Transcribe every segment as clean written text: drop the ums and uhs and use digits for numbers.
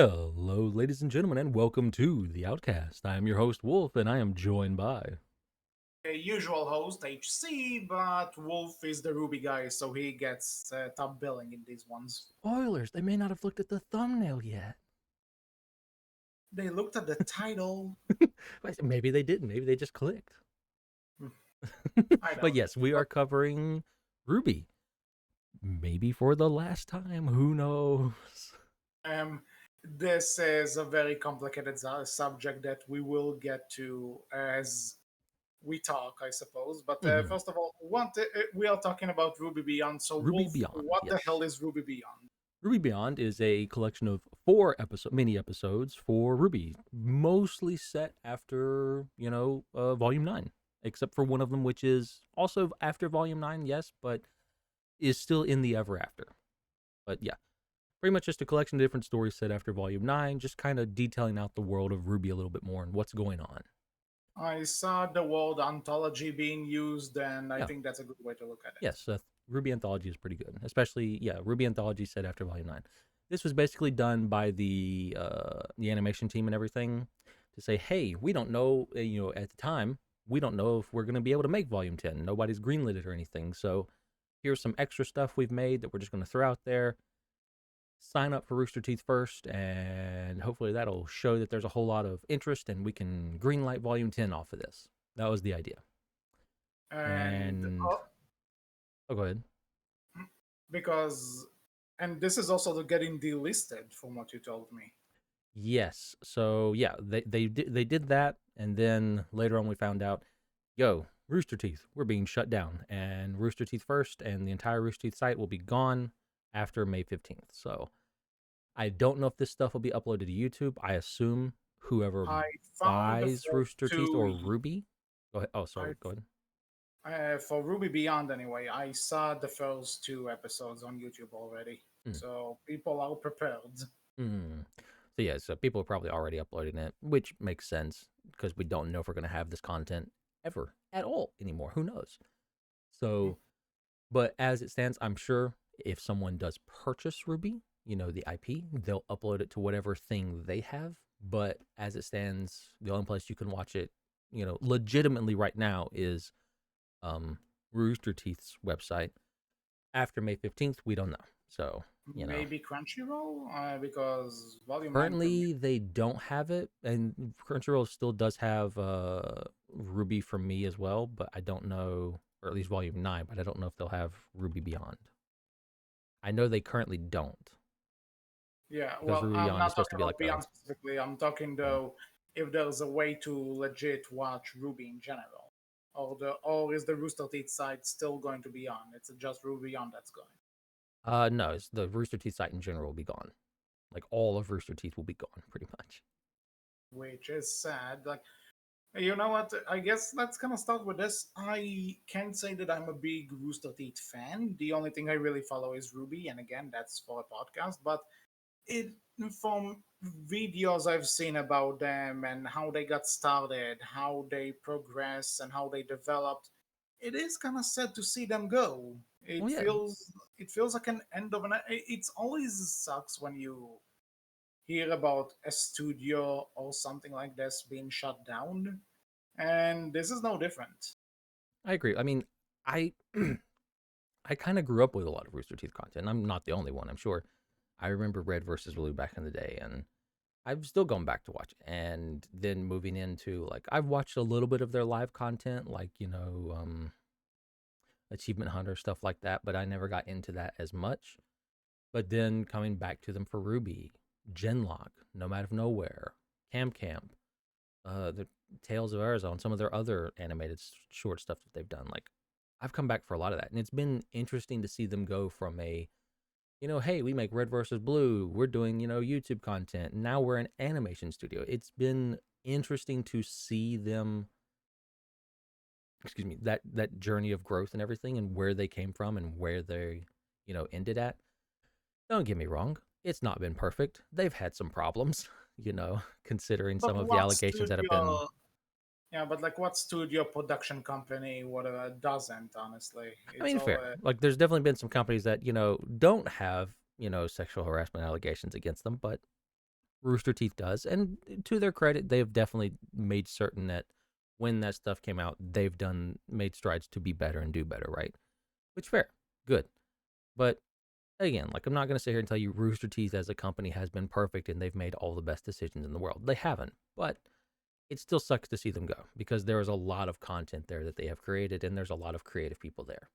Hello, ladies and gentlemen, and welcome to the Outcast. I am your host, Wolf, and I am joined by. A usual host, HC, but Wolf is the Ruby guy, so he gets top billing in these ones. Spoilers, they may not have looked at the thumbnail yet. They looked at the title. Maybe they didn't. Maybe they just clicked. Hmm, I But doubt it. yes, we are But covering RWBY. Maybe for the last time. Who knows? um, this is a very complicated subject that we will get to as we talk, I suppose. But Hmm. first of all, we are talking about Ruby Beyond. So, RWBY Wolf, Beyond, what the hell yes. is Ruby Beyond? RWBY Beyond is a collection of mini episodes for RWBY, mostly set after, Volume 9, except for one of them, which is also after Volume 9, yes, but is still in the Ever After. But yeah, pretty much just a collection of different stories set after Volume 9, just kind of detailing out the world of RWBY a little bit more and what's going on. I saw the word anthology being used, and I Yeah, think that's a good way to look at it. yes, RWBY Anthology is pretty good, especially, yeah, RWBY Anthology set after Volume 9. This was basically done by the animation team and everything to say, hey, we don't know, at the time, we don't know if we're going to be able to make Volume 10. Nobody's greenlit it or anything. So here's some extra stuff we've made that we're just going to throw out there. Sign up for Rooster Teeth first, and hopefully that'll show that there's a whole lot of interest and we can greenlight Volume 10 off of this. That was the idea. And And, oh, go ahead. because and this is also getting delisted from what you told me. Yes. So yeah, they did that, and then later on we found out, yo, Rooster Teeth, we're being shut down, and Rooster Teeth first, and the entire Rooster Teeth site will be gone after May 15th. So I don't know if this stuff will be uploaded to YouTube. I assume whoever I found the buys first Rooster Teeth two. or Ruby. Go ahead. Oh, I sorry. Go ahead. For Ruby Beyond anyway. I saw the first two episodes on YouTube already, Mm. so people are prepared. Mm. So yeah, so people are probably already uploading it, which makes sense because we don't know if we're going to have this content ever at all anymore. Who knows? Hmm. So, but as it stands, I'm sure if someone does purchase Ruby, the IP, they'll upload it to whatever thing they have. But as it stands, the only place you can watch it, legitimately right now is um, Rooster Teeth's website. After May 15th, we don't know. So, Maybe Crunchyroll, because Volume 9 premiere. currently they don't have it, and Crunchyroll still does have Ruby for me as well, but I don't know, or at least Volume 9, but I don't know if they'll have Ruby Beyond. I know they currently don't Yeah, because well, Ruby I'm Beyond is not supposed talking to be about like a. Beyond specifically. I'm talking Mm. though if there's a way to legit watch Ruby in general, or is the Rooster Teeth site still going to be on? It's just Ruby on that's going, No, it's the Rooster Teeth site in general will be gone. Like all of Rooster Teeth will be gone, pretty much. which is sad. Like, you know what? I guess let's kind of start with this. I can't say that I'm a big Rooster Teeth fan. The only thing I really follow is Ruby, and again, that's for a podcast. But it from videos I've seen about them and how they got started, how they progress, and how they developed, it is kind of sad to see them go. Well, It yeah, feels it feels like an end of an. It's always sucks when you hear about a studio or something like this being shut down, and this is no different. I agree. I mean, I I kind of grew up with a lot of Rooster Teeth content. I'm not the only one, I'm sure. I remember Red versus Blue back in the day, and I've still gone back to watch it. And then moving into like I've watched a little bit of their live content, like Achievement Hunter stuff like that, but I never got into that as much. But then coming back to them for Ruby, Genlock, Nomad of Nowhere, Camp, the Tales of Arizona, some of their other animated short stuff that they've done. Like I've come back for a lot of that, and it's been interesting to see them go from hey, we make Red versus Blue, we're doing YouTube content. Now we're an animation studio. It's been interesting to see them, excuse me, that journey of growth and everything, and where they came from and where they ended at. Don't get me wrong, it's not been perfect. They've had some problems, considering some But of the what allegations that have been. studio? Yeah, but like what studio production company whatever doesn't? Honestly, I it's mean, all. fair. Like, there's definitely been some companies that don't have sexual harassment allegations against them, but Rooster Teeth does. And to their credit, they have definitely made certain that when that stuff came out, they've made strides to be better and do better, right? Which fair, good. But again, like I'm not going to sit here and tell you Rooster Teeth as a company has been perfect and they've made all the best decisions in the world. They haven't, but it still sucks to see them go because there is a lot of content there that they have created and there's a lot of creative people there.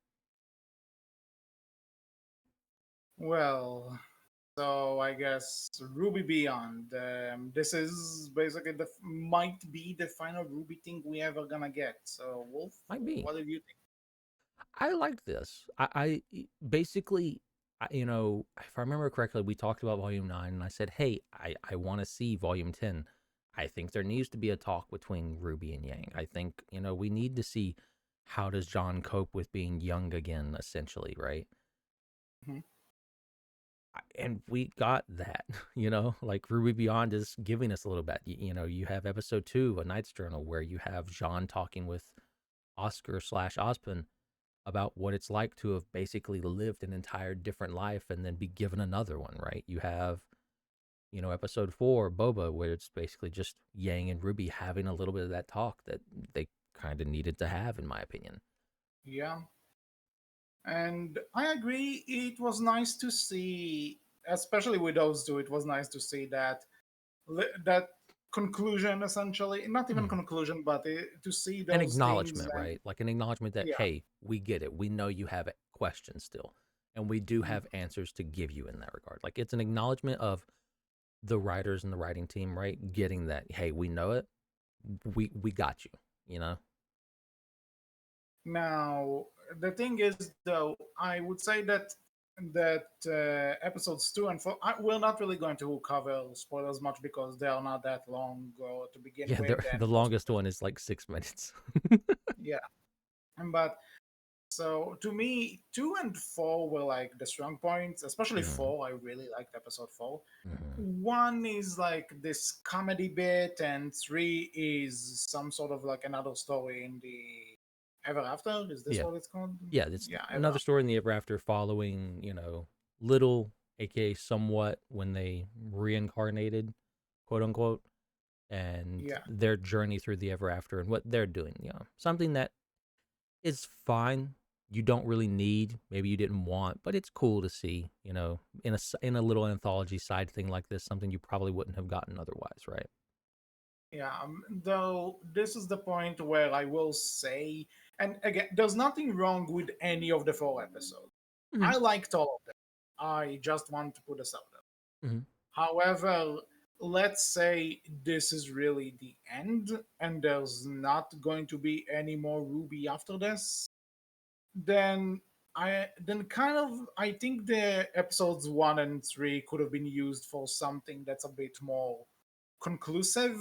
Well, so I guess Ruby Beyond. This is basically the might be the final Ruby thing we ever gonna get. So Wolf, Might be. what did you think? I like this. Basically, if I remember correctly, we talked about Volume 9 and I said, hey, I want to see Volume 10. I think there needs to be a talk between Ruby and Yang. I think, we need to see how does John cope with being young again, essentially, right? Mhm. And we got that, like RWBY Beyond is giving us a little bit. You have episode 2, A Knight's Journal, where you have John talking with Oscar/Ozpin about what it's like to have basically lived an entire different life and then be given another one, right? You have, episode 4, Boba, where it's basically just Yang and Ruby having a little bit of that talk that they kind of needed to have, in my opinion. Yeah, and I agree. It was nice to see, especially with those two. It was nice to see that conclusion, essentially. Not even Mhm. conclusion, but to see An those things. acknowledgement, And right? Like an acknowledgement that, yeah, hey, we get it. We know you have questions still, and we do mhm. have answers to give you in that regard. Like it's an acknowledgement of the writers and the writing team, right? Getting that, hey, we know it. We got you, you know? Now the thing is, though, I would say that episodes 2 and 4, we're not really going to cover spoilers much because they are not that long to begin Yeah, with, the and most of longest one is like 6 minutes. yeah. But so to me, 2 and 4 were like the strong points, especially Mhm, 4. I really liked episode 4. mhm. 1 is like this comedy bit, and 3 is some sort of like another story in the Ever After. Is this Yeah, what it's called? yeah. It's Yeah, Ever another After. story in the Ever After following, Little, aka somewhat, when they reincarnated, quote unquote, and Yeah. their journey through the Ever After and what they're doing. Something that is fine. You don't really need, maybe you didn't want, but it's cool to see. In a little anthology side thing like this, something you probably wouldn't have gotten otherwise, right? Yeah, though this is the point where I will say, and again, there's nothing wrong with any of the 4 episodes. Hmm. I liked all of them. I just want to put this out there. Hmm. However, let's say this is really the end, and there's not going to be any more Ruby after this, then I think the episodes 1 and 3 could have been used for something that's a bit more conclusive,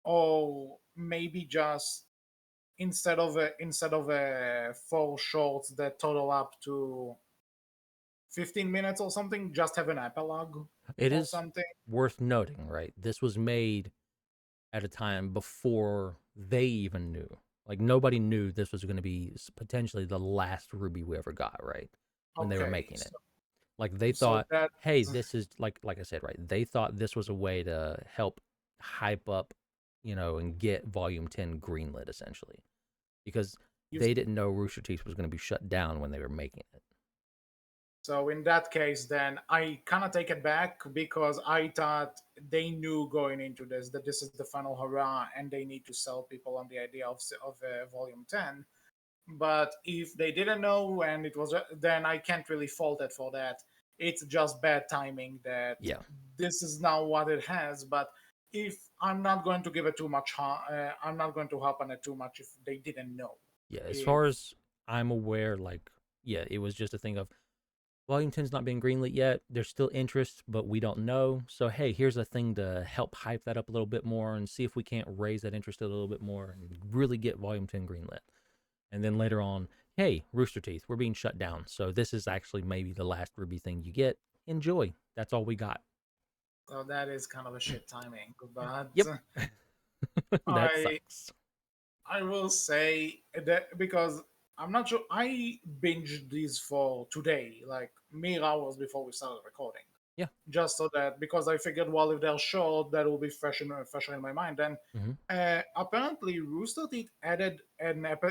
or maybe just instead of 4 shorts that total up to 15 minutes or something, just have an epilogue It or is something. worth noting, right? This was made at a time before they even knew. Like nobody knew this was going to be potentially the last Ruby we ever got, right? When they were Okay, making it. Like they so thought, that hey, this is like I said, right? They thought this was a way to help hype up, and get Volume 10 greenlit essentially, because you they didn't know Rooster Teeth was going to be shut down when they were making it. So in that case, then I kind of take it back because I thought they knew going into this that this is the final hurrah and they need to sell people on the idea of Volume 10. But if they didn't know and it was, then I can't really fault it for that. It's just bad timing that Yeah, this is now what it has. But if I'm not going to give it too much, I'm not going to harp on it too much if they didn't know. yeah. As If far as I'm aware, like, yeah, it was just a thing of Volume 10's not being greenlit yet. There's still interest, but we don't know. So, hey, here's a thing to help hype that up a little bit more and see if we can't raise that interest a little bit more and really get Volume 10 greenlit. And then later on, hey, Rooster Teeth, we're being shut down. So, this is actually maybe the last Ruby thing you get. Enjoy. That's all we got. so, that is kind of a shit timing. But Yep. That I sucks. I will say that because I'm not sure I binged these for today, like mere hours before we started recording. Yeah. just so that, because I figured, well, if they're short, that will be fresher in my mind. And Hmm. apparently, Rooster Teeth added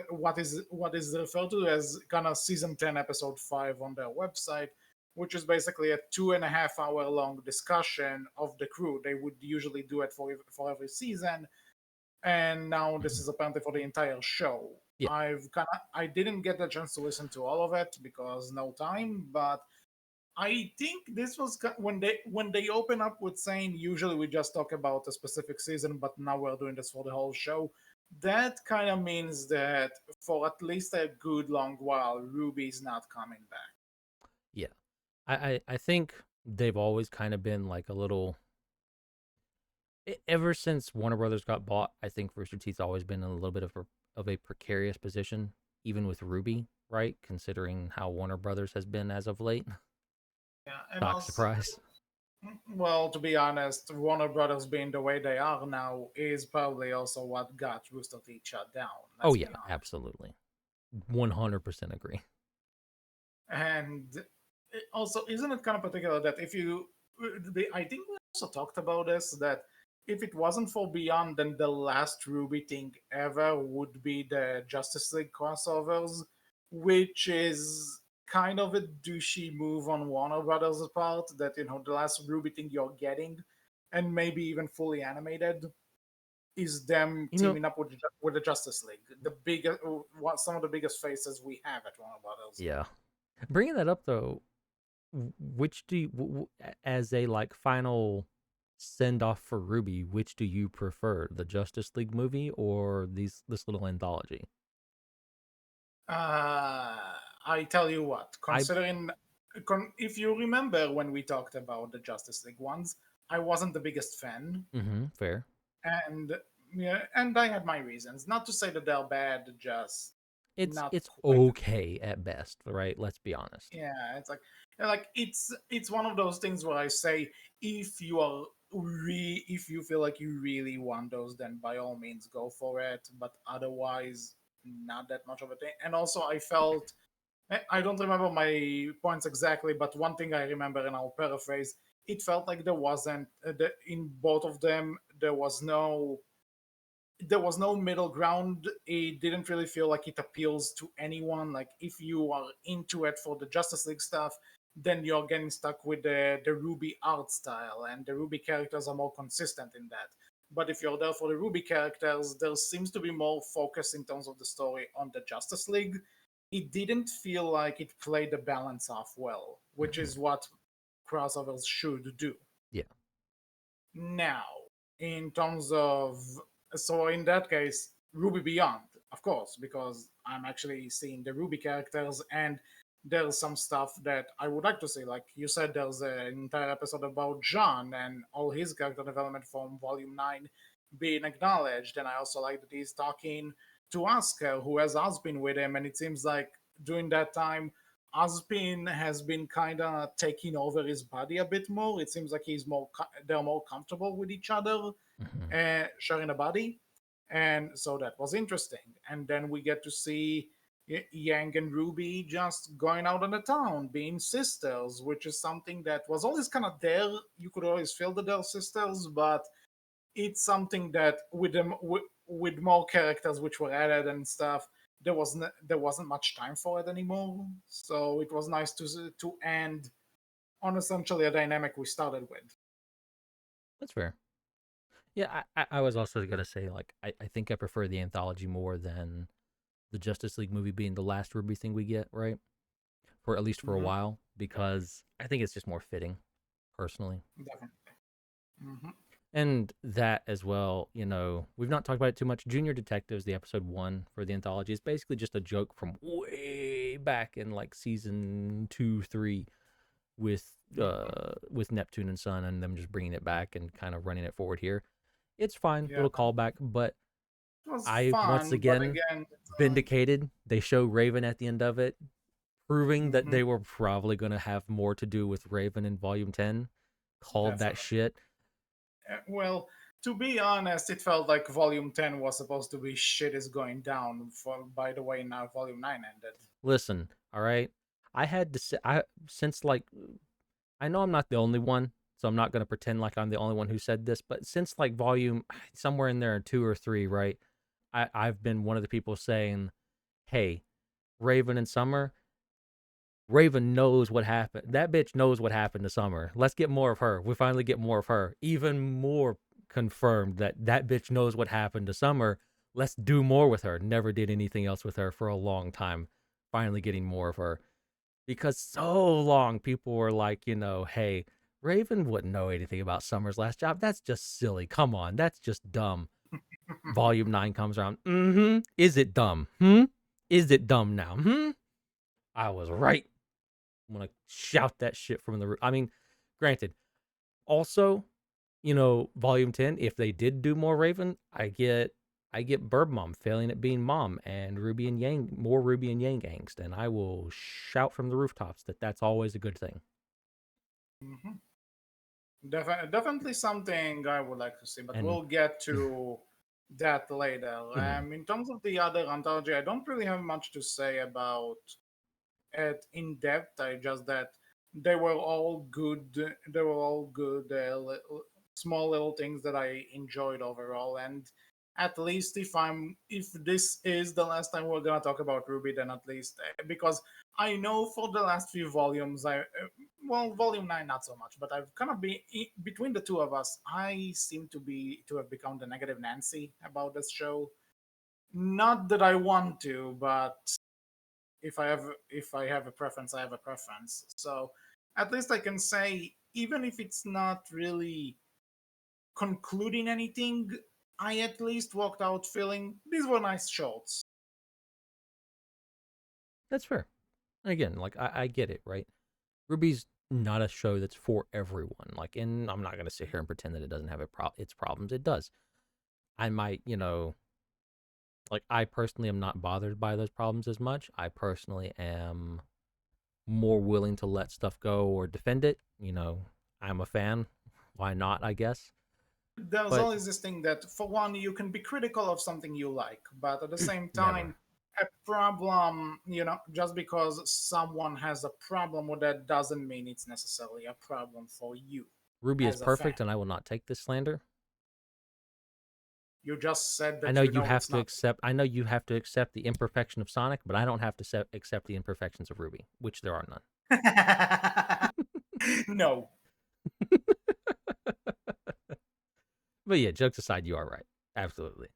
what is referred to as kind of season 10, episode 5 on their website, which is basically a 2.5 hour long discussion of the crew. They would usually do it for every season, and now this is apparently for the entire show. Yeah. I didn't get the chance to listen to all of it because no time, but I think this was when they open up with saying usually we just talk about a specific season, but now we're doing this for the whole show. That kind of means that for at least a good long while, Ruby's not coming back. Yeah. I think they've always kind of been like a little ever since Warner Brothers got bought. I think Rooster Teeth's always been in a little bit of a precarious position, even with Ruby, right? Considering how Warner Brothers has been as of late. Yeah, and Shock also, surprise. well, to be honest, Warner Brothers being the way they are now is probably also what got Rooster Teeth shut down. Oh Let's yeah, be honest. absolutely. 100% agree. And also, isn't it kind of particular that if you, I think we also talked about this, that if it wasn't for Beyond, then the last Ruby thing ever would be the Justice League crossovers, which is kind of a douchey move on Warner Brothers' part. That, the last Ruby thing you're getting, and maybe even fully animated, is them You know, teaming up with the Justice League, the biggest, some of the biggest faces we have at Warner Brothers. yeah. Bringing that up though, which do you, as a like final send off for Ruby, which do you prefer, the Justice League movie or this little anthology? Uh, I tell you what, I if you remember when we talked about the Justice League ones, I wasn't the biggest fan, fair. and yeah, and I had my reasons. Not to say that they're bad, just not It's quite. okay at best, right? Let's be honest. Yeah, it's one of those things where I say, if you are if you feel like you really want those, then by all means go for it. But otherwise, not that much of a thing. And also, I don't remember my points exactly, but one thing I remember, and I'll paraphrase, it felt like there wasn't in both of them. There was no middle ground. It didn't really feel like it appeals to anyone. Like, if you are into it for the Justice League stuff, then you're getting stuck with the Ruby art style, and the Ruby characters are more consistent in that. But if you're there for the Ruby characters, there seems to be more focus in terms of the story on the Justice League. It didn't feel like it played the balance off well, which Hmm. is what crossovers should do. Yeah. Now, in terms of, so in that case, Ruby Beyond, of course, because I'm actually seeing the Ruby characters, and there's some stuff that I would like to see. Like you said, there's an entire episode about John and all his character development from Volume 9 being acknowledged. And I also like that he's talking to Asuka, who has Ozpin with him, and it seems like during that time, Ozpin has been kind of taking over his body a bit more. It seems like they're more comfortable with each other, Hmm. sharing a body, and so that was interesting. And then we get to see Yang and Ruby just going out on the town, being sisters, which is something that was always kind of there. You could always feel that they're sisters, but it's something that with more characters which were added and stuff, there wasn't much time for it anymore. So it was nice to end on essentially a dynamic we started with. That's fair. Yeah, I was also gonna say like I think I prefer the anthology more than the Justice League movie being the last Ruby thing we get, right? For at least for a Hmm. while, because I think it's just more fitting, personally. Definitely. Hmm. And that as well, we've not talked about it too much. Junior Detectives, the episode 1 for the anthology, is basically just a joke from way back in like season 2, 3 with with Neptune and Sun, and them just bringing it back and kind of running it forward here. It's fine, Yeah, little callback, but it was I once fun, but again again, vindicated. They show Raven at the end of it, proving that mhm, they were probably going to have more to do with Raven in Volume 10. Called that definitely. shit. Well, to be honest, it felt like Volume 10 was supposed to be shit is going down. For by the way, now Volume 9 ended. Listen, all right. I had to say, I since like I know I'm not the only one, so I'm not going to pretend like I'm the only one who said this, but since like volume somewhere in there in 2 or 3, right? I've been one of the people saying, hey, Raven and Summer, Raven knows what happened. That bitch knows what happened to Summer. Let's get more of her. We finally get more of her. Even more confirmed that that bitch knows what happened to Summer. Let's do more with her. Never did anything else with her for a long time. Finally getting more of her. Because so long people were like, hey, Raven wouldn't know anything about Summer's last job. That's just silly. Come on. That's just dumb. Volume 9 comes around. Is it dumb? Is it dumb now? I was right. I'm gonna shout that shit from the roof. I mean, granted, also, Volume 10, if they did do more Raven, I get Bird Mom failing at being mom and Ruby and Yang, more Ruby and Yang angst, and I will shout from the rooftops that that's always a good thing. Hmm. Definitely something I would like to see, but And we'll get to that later. In terms of the other anthology, I don't really have much to say about it in depth. I just that they were all good. They were all good, small little things that I enjoyed overall. And at least if this is the last time we're gonna talk about Ruby, then at least because I know for the last few volumes, well, volume 9 not so much, but I've kind of been between the two of us. I seem to have become the negative Nancy about this show. Not that I want to, but if I have a preference, I have a preference. So at least I can say, even if it's not really concluding anything, I at least walked out feeling these were nice shorts. that's fair. Again, like I get it, right? Ruby's not a show that's for everyone. Like, and I'm not gonna sit here and pretend that it doesn't have its problems. It does. I might, like I personally am not bothered by those problems as much. I personally am more willing to let stuff go or defend it. I'm a fan. Why not, I guess? There's But always this thing that, for one, you can be critical of something you like, but at the same never. time, a problem, just because someone has a problem with that doesn't mean it's necessarily a problem for you Ruby is as a fan. perfect and I will not take this slander. You just said I that know you you know have it's to not. accept I know you have to accept the imperfection of Sonic, but I don't have to accept the imperfections of Ruby, which there are none. No. But yeah, jokes aside, you are right. Absolutely.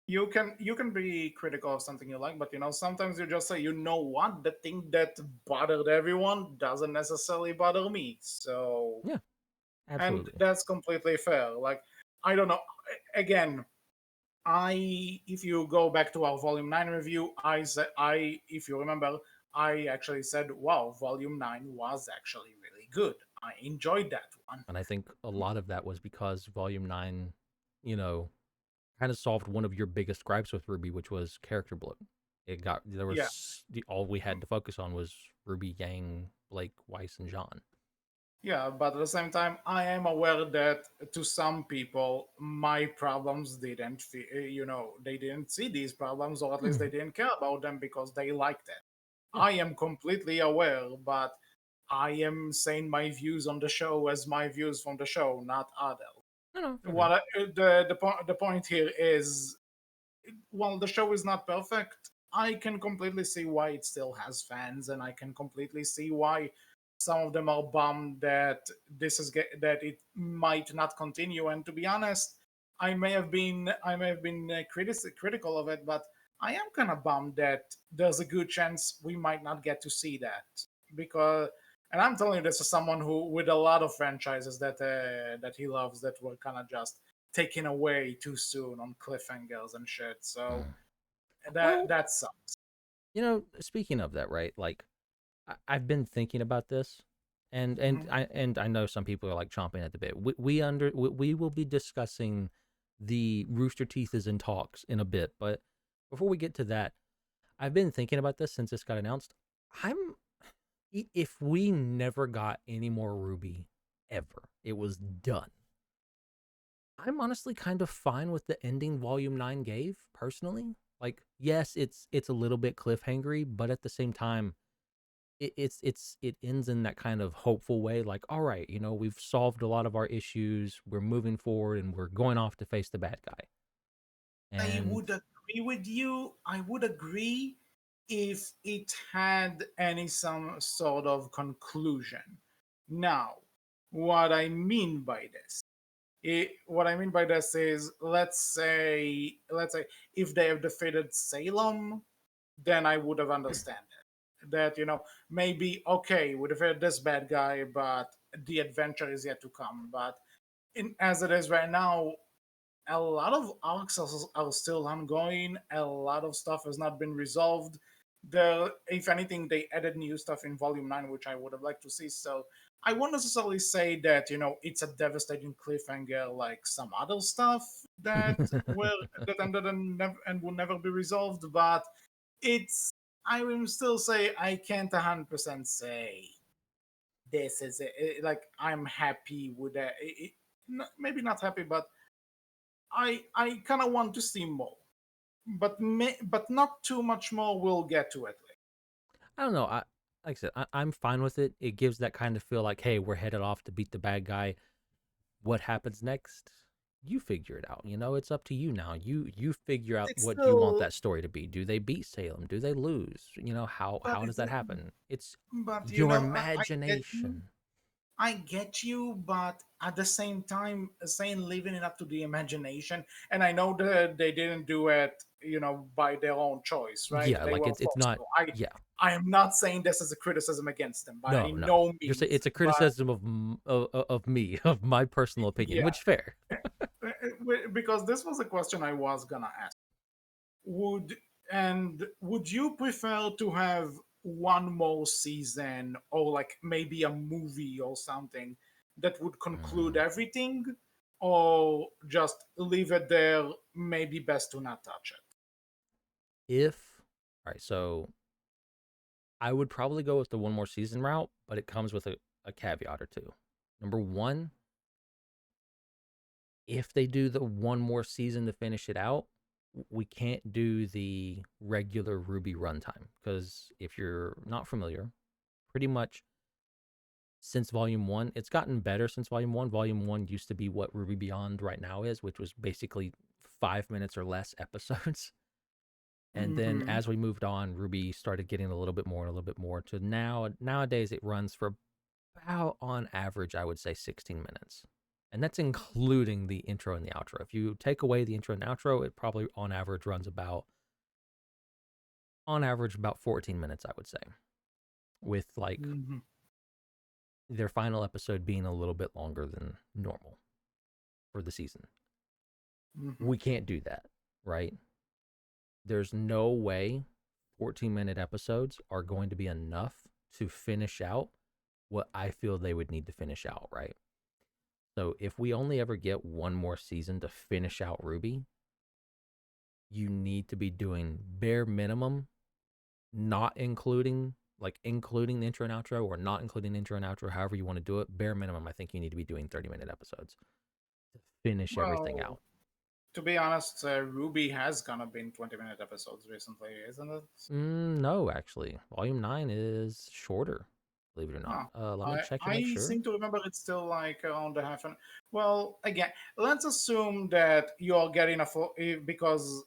You can be critical of something you like, but sometimes you just say, you know what, the thing that bothered everyone doesn't necessarily bother me. So, Yeah, and absolutely. that's completely fair. Like, I don't know. Again, if you go back to our Volume 9 review, if you remember, I actually said, wow, Volume 9 was actually really good. I enjoyed that one. And I think a lot of that was because Volume 9, you know, kind of solved one of your biggest gripes with Ruby, which was character bloat. There Yeah. was all we had to focus on was Ruby, Yang, Blake, Weiss, and John. Yeah, but at the same time, I am aware that to some people, my problems didn't, they didn't see these problems, or at least they didn't care about them because they liked it. Yeah, I am completely aware, but I am saying my views on the show as my views from the show, not others. no, okay. What the point here is, while the show is not perfect, I can completely see why it still has fans, and I can completely see why some of them are bummed that that it might not continue. And to be honest, I may have been critical of it, but I am kind of bummed that there's a good chance we might not get to see that because. And I'm telling you this as someone who, with a lot of franchises that he loves, that were kind of just taken away too soon on cliffhangers and shit. So Well, that sucks. speaking of that, right? Like, I've been thinking about this, and Hmm. I know some people are like chomping at the bit. We will be discussing the Rooster Teeth is in talks in a bit, but before we get to that, I've been thinking about this since this got announced. I'm If we never got any more Ruby ever, it was done. I'm honestly kind of fine with the ending Volume 9 gave, personally. Like, yes, it's a little bit cliffhangery, but at the same time, it ends in that kind of hopeful way, like, all right, we've solved a lot of our issues, we're moving forward, and we're going off to face the bad guy. I And would agree with you. I would agree if it had any some sort of conclusion. Now, what I mean by this, what I mean by this is, let's say, if they have defeated Salem, then I would have understand it. That maybe okay, we defeated this bad guy, but the adventure is yet to come. But as it is right now, a lot of arcs are still ongoing. A lot of stuff has not been resolved. If anything, they added new stuff in Volume 9, which I would have liked to see. So I won't necessarily say that it's a devastating cliffhanger like some other stuff that were that ended and will never be resolved. But it's I will still say I can't 100% say this is it. Like I'm happy with that. Maybe not happy, but I kind of want to see more, but not too much more. We'll get to it later. I don't know. Like I said, I'm fine with it. It gives that kind of feel like, hey, we're headed off to beat the bad guy. What happens next? You figure it out. It's up to you now. You figure out It's what you want still, that story to be. Do they beat Salem? Do they lose? but How does that happen? It's but your I get you. imagination. I get you, but at the same time, saying leaving it up to the imagination, and I know that they didn't do it, by their own choice, right? Yeah, They like were it's forced not. to. Yeah, I am not saying this as a criticism against them by no, no. no You're saying means, it's a but criticism of me, of my personal opinion, yeah, which fair. because this was a question I was gonna ask. would would you prefer to have one more season, or like maybe a movie or something that would conclude Mm. everything, or just leave it there, maybe best to not touch it? If All right, so I would probably go with the one more season route, but it comes with a caveat or two. Number one, if they do the one more season to finish it out, we can't do the regular RWBY runtime. Because if you're not familiar, pretty much since Volume 1, it's gotten better since Volume 1. Volume 1 used to be what RWBY Beyond right now is, which was basically 5 minutes or less episodes. And then Mm-hmm. as we moved on, RWBY started getting a little bit more and a little bit more to nowadays it runs for about on average, I would say 16 minutes. And that's including the intro and the outro. If you take away the intro and outro, it probably on average about 14 minutes, I would say, with like Mm-hmm. their final episode being a little bit longer than normal for the season. Mm-hmm. We can't do that, right? There's no way 14-minute episodes are going to be enough to finish out what I feel they would need to finish out, right? So if we only ever get one more season to finish out RWBY, you need to be doing bare minimum, not including the intro and outro, or not including the intro and outro, however you want to do it. Bare minimum, I think you need to be doing 30-minute episodes to finish everything Well, out. to be honest, Ruby has gonna been 20-minute episodes recently, isn't it? No, actually, Volume 9 is shorter, believe it or not. Huh. Let me I check and make I sure. seem to remember it's still like around a half an. Well, again, let's assume that you're getting a full, because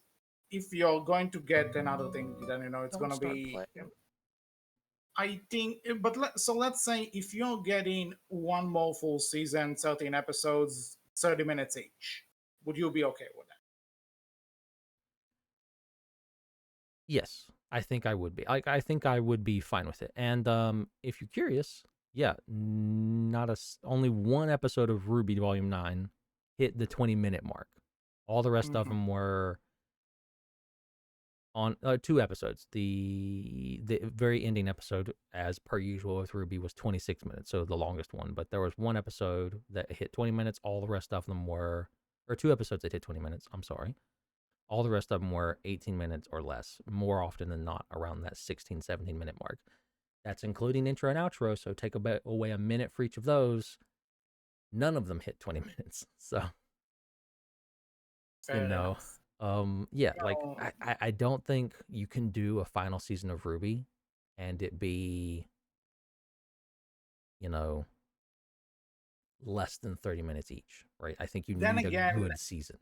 if you're going to get another thing, then it's Don't gonna start be. playing. I think, but so let's say if you're getting one more full season, 13 episodes, 30 minutes each, would you be okay with that? Yes, I think I would be. I think I would be fine with it. And if you're curious, yeah, not only one episode of RWBY Volume 9 hit the 20-minute mark. All the rest of Mm-hmm. them were on two episodes. The very ending episode, as per usual with RWBY, was 26 minutes, so the longest one. But there was one episode that hit 20 minutes. All the rest of them were, or two episodes that hit 20 minutes. I'm sorry. All the rest of them were 18 minutes or less, more often than not around that 16, 17-minute mark. That's including intro and outro, so take away a minute for each of those. None of them hit 20 minutes. So, you Fair know, enough. yeah, like No, I don't think you can do a final season of RWBY and it be you know, less than 30 minutes each, right? I think you Then need a again, good season.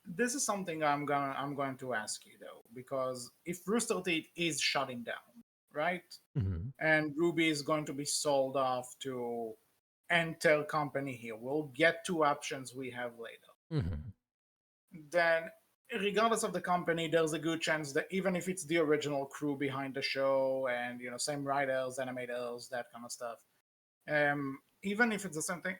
this is something I'm going to ask you though, because if Rooster Teeth is shutting down, right, Mm-hmm. and Ruby is going to be sold off to Enter company here, we'll get two options we have later. Mm-hmm. Then, regardless of the company, there's a good chance that even if it's the original crew behind the show and same writers, animators, that kind of stuff, even if it's the same thing,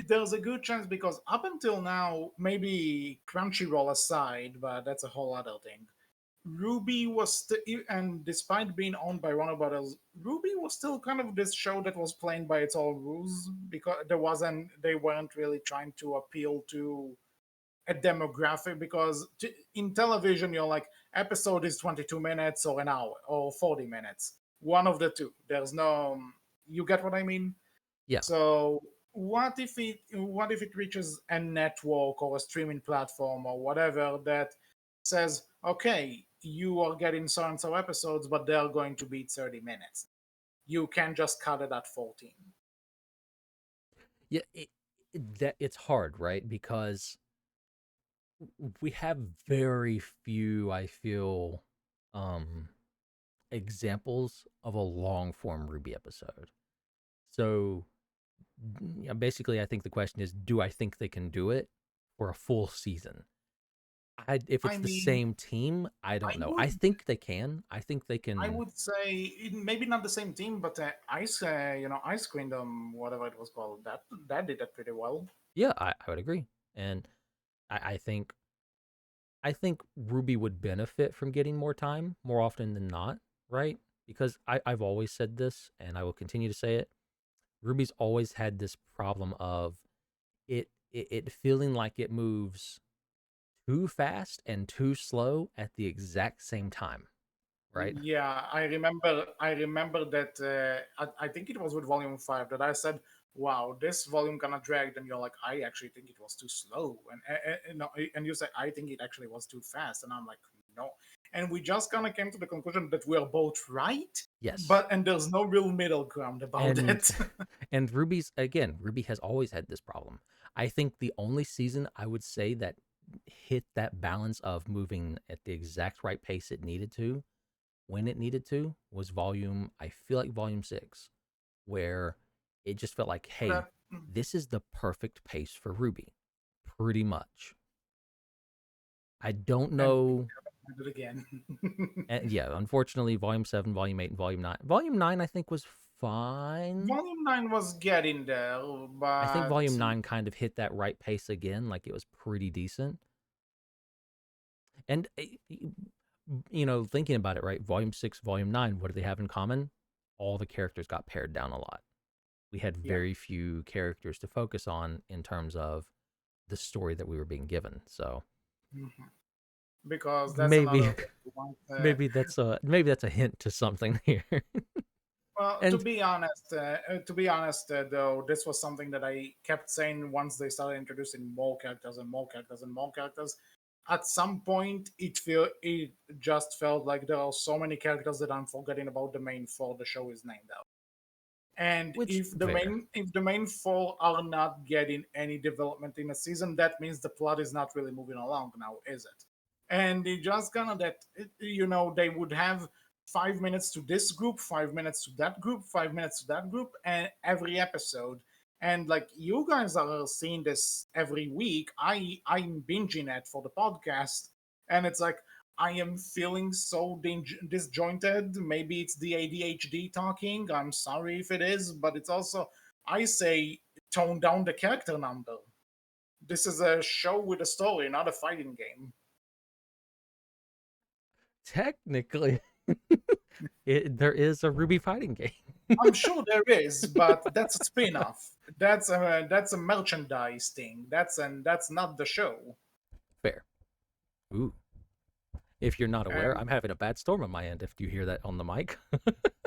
there's a good chance because up until now, maybe Crunchyroll aside, but that's a whole other thing. Ruby was and despite being owned by Warner Brothers, Ruby was still kind of this show that was playing by its own rules because they weren't really trying to appeal to a demographic because in television you're like episode is 22 minutes or an hour or 40 minutes, one of the two. There's no, you get what I mean. Yeah. So what if it reaches a network or a streaming platform or whatever that says, okay, you are getting so and so episodes, but they're going to be 30 minutes. You can just cut it at 14. Yeah. That it's hard, right? Because we have very few, I feel, um, examples of a long form Ruby episode. So yeah, basically, I think the question is, do I think they can do it for a full season? If I it's the mean, same team, I I don't know. I would think they can. I think they I can. would say maybe not the same team, but Ice Kingdom, whatever it was called, that did that pretty well. Yeah, I would agree. And I think Ruby would benefit from getting more time more often than not, right? Because I've always said this, and I will continue to say it. Ruby's always had this problem of it feeling like it moves too fast and too slow at the exact same time, right? Yeah, I remember that. I think it was with Volume 5 that I said, "Wow, this volume kind of dragged," and you're like, "I actually think it was too slow," and no, and you say, "I think it actually was too fast," and I'm like, "No," and we just kind of came to the conclusion that we're both right, Yes. but there's no real middle ground about And it. and Ruby has always had this problem. I think the only season I would say that hit that balance of moving at the exact right pace it needed to when it needed to was I feel like volume 6, where it just felt like, hey, That this is the perfect pace for Ruby, pretty much. I don't and know. we did it again. And yeah, unfortunately, volume 7, volume 8, and volume 9. Volume 9, I think, was fine. Volume 9 was getting there, I think but volume 9 kind of hit that right pace again, like it was pretty decent. And, thinking about it, right? Volume 6, volume 9, what do they have in common? All the characters got pared down a lot. We had yeah. very few characters to focus on in terms of the story that we were being given. So Mhm. Because that's another maybe thing. maybe that's a hint to something here. Well, to And be honest, though, this was something that I kept saying once they started introducing more characters and more characters and more characters. At some point, it just felt like there are so many characters that I'm forgetting about the main four the show is named out. And which fair. if the main four are not getting any development in a season, that means the plot is not really moving along now, is it? And they just kind of they would have 5 minutes to this group, 5 minutes to that group, 5 minutes to that group, and every episode. And like you guys are seeing this every week, I'm binging it for the podcast, and it's like I am feeling so disjointed. Maybe it's the ADHD talking. I'm sorry if it is, but it's also, I say, tone down the character number. This is a show with a story, not a fighting game. Technically, there is a Ruby fighting game. I'm sure there is, but that's a spin-off. That's a merchandise thing. That's not the show. Fair. Ooh. If you're not aware, And I'm having a bad storm on my end. If you hear that on the mic,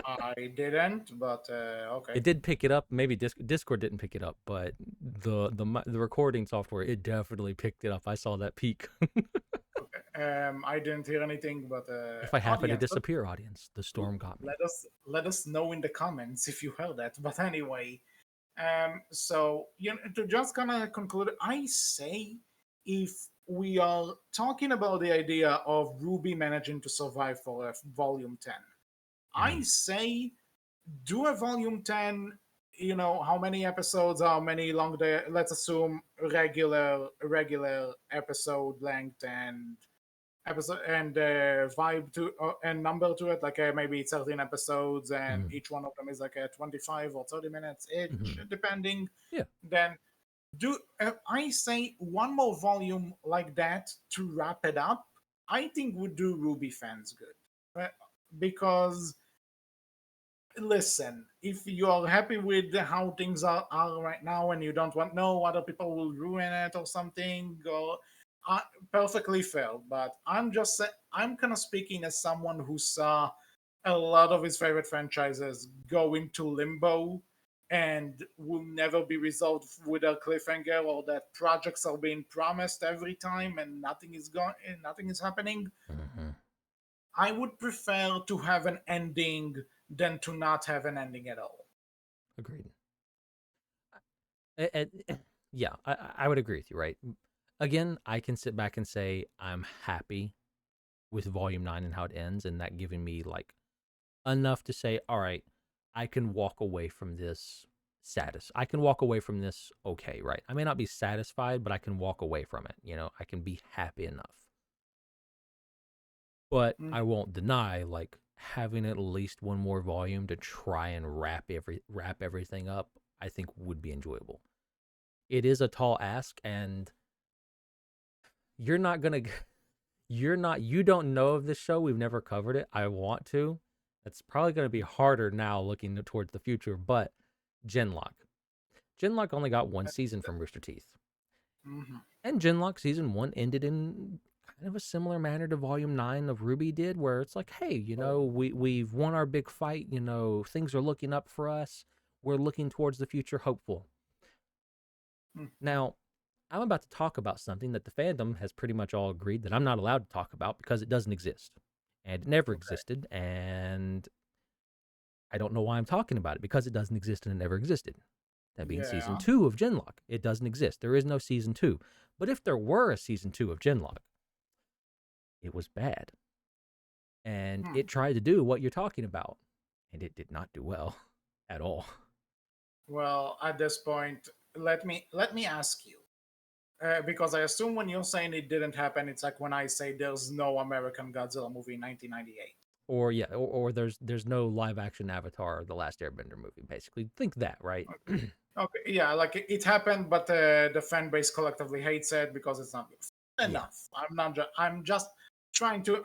I didn't, but okay. it did pick it up. Maybe Discord didn't pick it up, but the recording software it definitely picked it up. I saw that peak. I didn't hear anything, but If I happen to audience, disappear, audience, the storm got me. let us know in the comments if you heard that. But anyway, So to just kind of conclude, I say if we are talking about the idea of Ruby managing to survive for a volume 10, I Mhm. say do a volume 10. How many episodes, how many long day, let's assume regular episode length and episode and vibe to and number to it, like maybe 13 episodes, and Mhm. each one of them is like a 25 or 30 minutes each, Mhm. depending. Yeah. Then do I say one more volume like that to wrap it up? I think would do Ruby fans good. Because listen, if you're happy with how things are right now and you don't want no other people will ruin it or something, or uh, perfectly fair. But I'm kind of speaking as someone who saw a lot of his favorite franchises go into limbo and will never be resolved with a cliffhanger, or that projects are being promised every time and nothing is happening. Mhm. I would prefer to have an ending than to not have an ending at all. Agreed. Yeah, I would agree with you, right? Again, I can sit back and say I'm happy with Volume 9 and how it ends, and that giving me like enough to say, all right, I can walk away from this I can walk away from this okay, right? I may not be satisfied, but I can walk away from it. I can be happy enough. But Mm, I won't deny like having at least one more volume to try and wrap everything up, I think would be enjoyable. It is a tall ask, and you're not gonna you don't know of this show. We've never covered it. I want to. It's probably gonna be harder now looking towards the future, but Genlock. Genlock only got one season from Rooster Teeth. mhm. And Genlock season one ended in kind of a similar manner to volume 9 of RWBY did, where it's like, hey, Oh, we've won our big fight, things are looking up for us. We're looking towards the future hopeful. mm, Now, I'm about to talk about something that the fandom has pretty much all agreed that I'm not allowed to talk about because it doesn't exist. And it never okay. existed. And I don't know why I'm talking about it because it doesn't exist and it never existed. That being season Yeah. 2 of Genlock. It doesn't exist. There is no season 2. But if there were a season 2 of Genlock, it was bad. And Hmm. it tried to do what you're talking about. And it did not do well at all. Well, at this point, let me ask you, because I assume when you're saying it didn't happen, it's like when I say there's no American Godzilla movie in 1998. Or yeah, or there's no live action Avatar the Last Airbender movie. Basically, think that, right? Okay, yeah, like it happened, but the fan base collectively hates it because it's not good Yeah. enough. I'm just trying to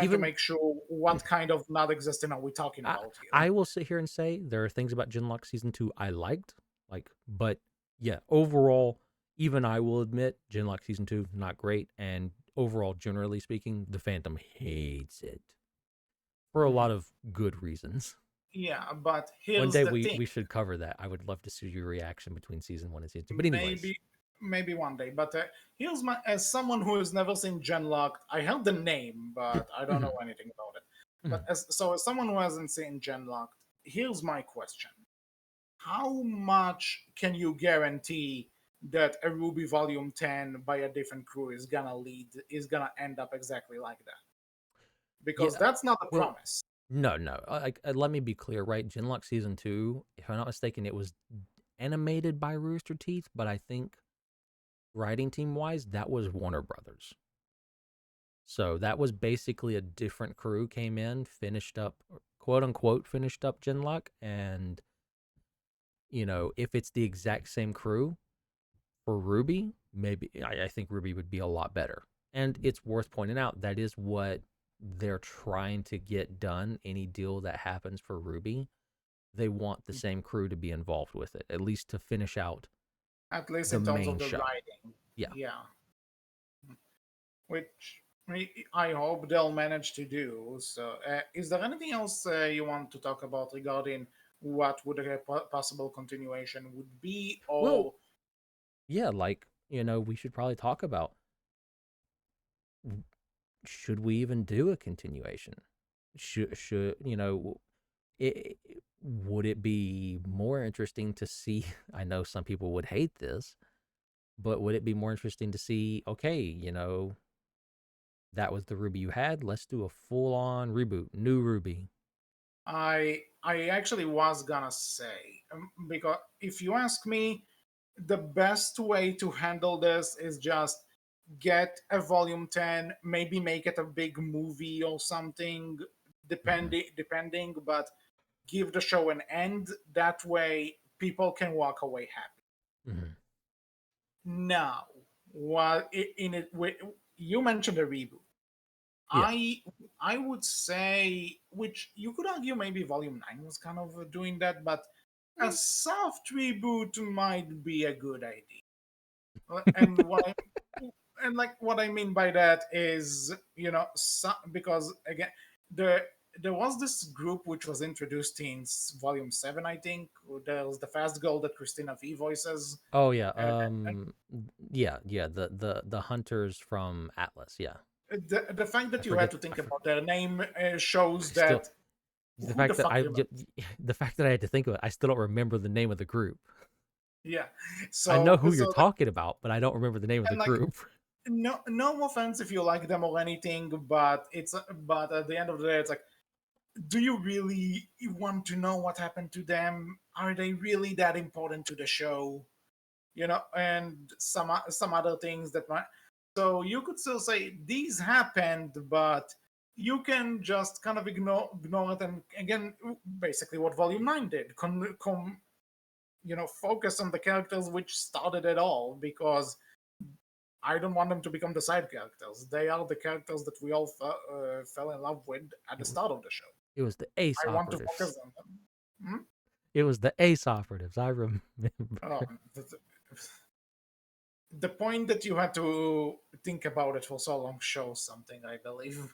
Even make sure what kind of not existing are we talking I about here. I will sit here and say there are things about Genlock season 2 I liked, but yeah, overall, even I will admit Genlock season 2 not great, and overall, generally speaking, the fandom hates it for a lot Mhm. of good reasons. Yeah, but One here's day the we thing. we should cover that. I would love to see your reaction between season 1 and season 2. But anyways, Maybe one day. But here's my as someone who has never seen Genlock, I heard the name, but I don't know mhm, anything about it. But mhm. as someone who hasn't seen Genlock, here's my question: how much can you guarantee that a Ruby Volume 10 by a different crew is gonna end up exactly like that? Because Yeah, that's not a well, promise. no, no. Let me be clear, right? Genlock season 2, if I'm not mistaken, it was animated by Rooster Teeth, but I think writing team wise, that was Warner Brothers. So that was basically a different crew came in, finished up, quote unquote, finished up Genlock. And, if it's the exact same crew for Ruby, maybe I think Ruby would be a lot better. And it's worth pointing out that is what they're trying to get done. Any deal that happens for Ruby, they want the same crew to be involved with it, at least to finish out At least the in terms of main the show. writing. Yeah. Yeah. Which I hope they'll manage to do. So, is there anything else you want to talk about regarding what would a possible continuation would be, Well, or yeah, we should probably talk about should we even do a continuation? Should would it be more interesting to see? I know some people would hate this, but would it be more interesting to see? Okay, that was the RWBY you had. Let's do a full on reboot, new RWBY. I actually was gonna say, because if you ask me, the best way to handle this is just get a volume 10, maybe make it a big movie or something, Mm-hmm. depending, but give the show an end. That way people can walk away happy. Mm-hmm. Now, while in it, you mentioned a reboot. Yeah. I I would say, which you could argue maybe Volume 9 was kind of doing that, but a soft reboot might be a good idea. And what I mean by that is, because again, the there was this group which was introduced in Volume 7, I think. There was the Fast Girl that Christina V voices. Oh yeah. And Yeah. The hunters from Atlas. Yeah. the fact I that you had forget. to think about their name shows I still that the who the fact that fuck remembers? the fact that I had to think of it. I still don't remember the name of the group. Yeah. I know So who you're so talking about, but I don't remember the name of the and like, group. no offense if you like them or anything, but at the end of the day, it's like, do you really want to know what happened to them? Are they really that important to the show? And some other things that might. So you could still say these happened, but you can just kind of ignore it, and again, basically what Volume 9 did, focus on the characters which started it all, because I don't want them to become the side characters. They are the characters that we all fell in love with at the It was start of the show. it was the Ace I want to operatives. focus on them. Hmm? It was the Ace operatives. I remember. Oh, the point that you had to think about it for so long shows something, I believe.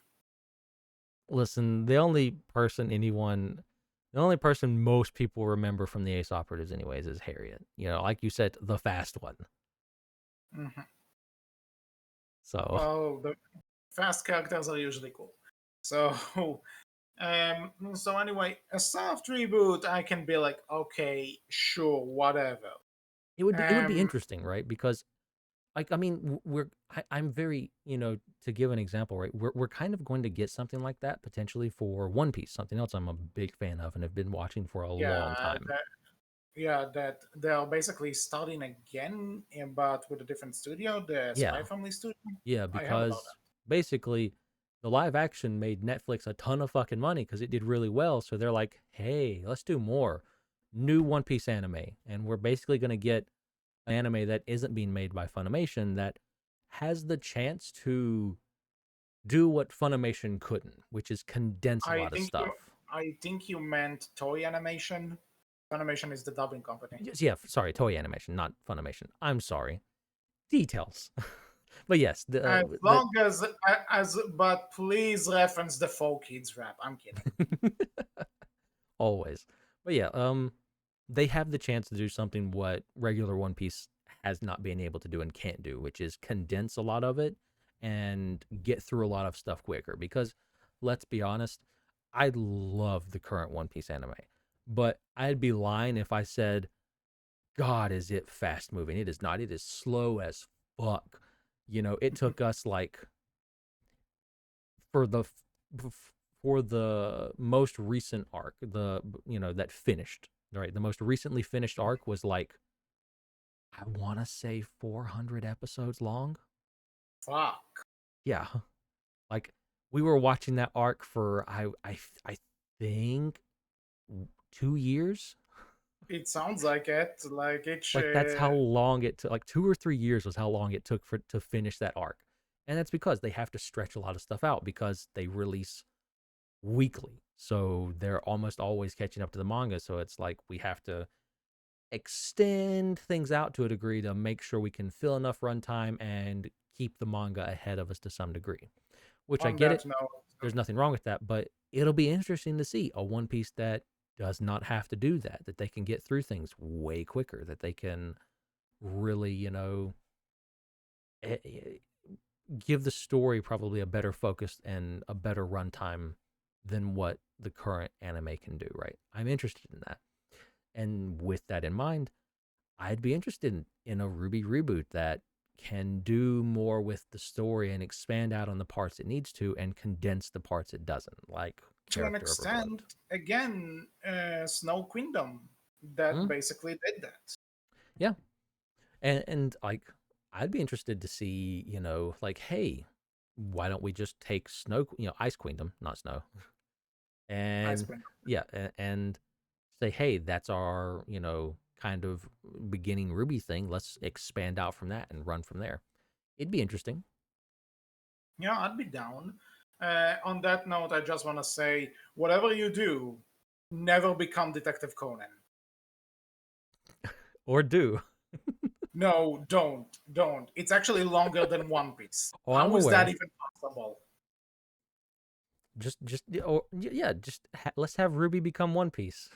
Listen, the only person most people remember from the Ace operatives, anyways, is Harriet. Like you said, the fast one. Hmm. So Well, the fast characters are usually cool. So, so anyway, a soft reboot, I can be like, okay, sure, whatever. it would be Um, interesting, right? Because like I mean, I'm very to give an example, right? We're kind of going to get something like that potentially for One Piece, something else I'm a big fan of and have been watching for a long yeah, time. that they are basically starting again, but with a different studio, the Yeah, Spy Family studio. yeah, I heard about because basically the live action made Netflix a ton of fucking money because it did really well. So they're like, hey, let's do more new One Piece anime, and we're basically going to get an anime that isn't being made by Funimation that has the chance to do what Funimation couldn't, which is condense a I lot of think you, stuff. I think you meant Toy Animation. Funimation is the dubbing company. Yeah, sorry, Toei Animation, not Funimation. I'm sorry. Details. But yes, As long but please reference the Folk Kids rap. I'm kidding. always. But yeah, they have the chance to do something what regular One Piece has not been able to do and can't do, which is condense a lot of it and get through a lot of stuff quicker. Because let's be honest, I love the current One Piece anime, but I'd be lying if I said, God, is it fast moving? It is not. It is slow as fuck. It took us like for the for the most recent arc, that finished, right? The most recently finished arc was like, I want to say 400 episodes long. Fuck. Yeah, like we were watching that arc for I think 2 years. It sounds like it. Like it Like that's how should. long it took. Like 2 or 3 years was how long it took to finish that arc, and that's because they have to stretch a lot of stuff out because they release weekly. So they're almost always catching up to the manga. So it's like we have to extend things out to a degree to make sure we can fill enough runtime and keep the manga ahead of us to some degree. Which I On get that it. note, There's nothing wrong with that, but it'll be interesting to see a One Piece that does not have to do that, that they can get through things way quicker, that they can really, give the story probably a better focus and a better runtime than what the current anime can do, right? I'm interested in that. And with that in mind, I'd be interested in a RWBY reboot that can do more with the story and expand out on the parts it needs to and condense the parts it doesn't, like To an Character Overload. extent, again, Snow Queendom that Mm, basically did that. yeah. And like I'd be interested to see, like, hey, why don't we just take Ice Queendom, not Snow, Ice and Queendom. yeah, and say, hey, that's our, kind of beginning RWBY thing. Let's expand out from that and run from there. It'd be interesting. Yeah, I'd be down. On that note, I just want to say, whatever you do, never become Detective Conan. Or do. No, don't. It's actually longer than One Piece. Oh, I'm How is that aware. even possible? Just, or yeah, let's have Ruby become One Piece.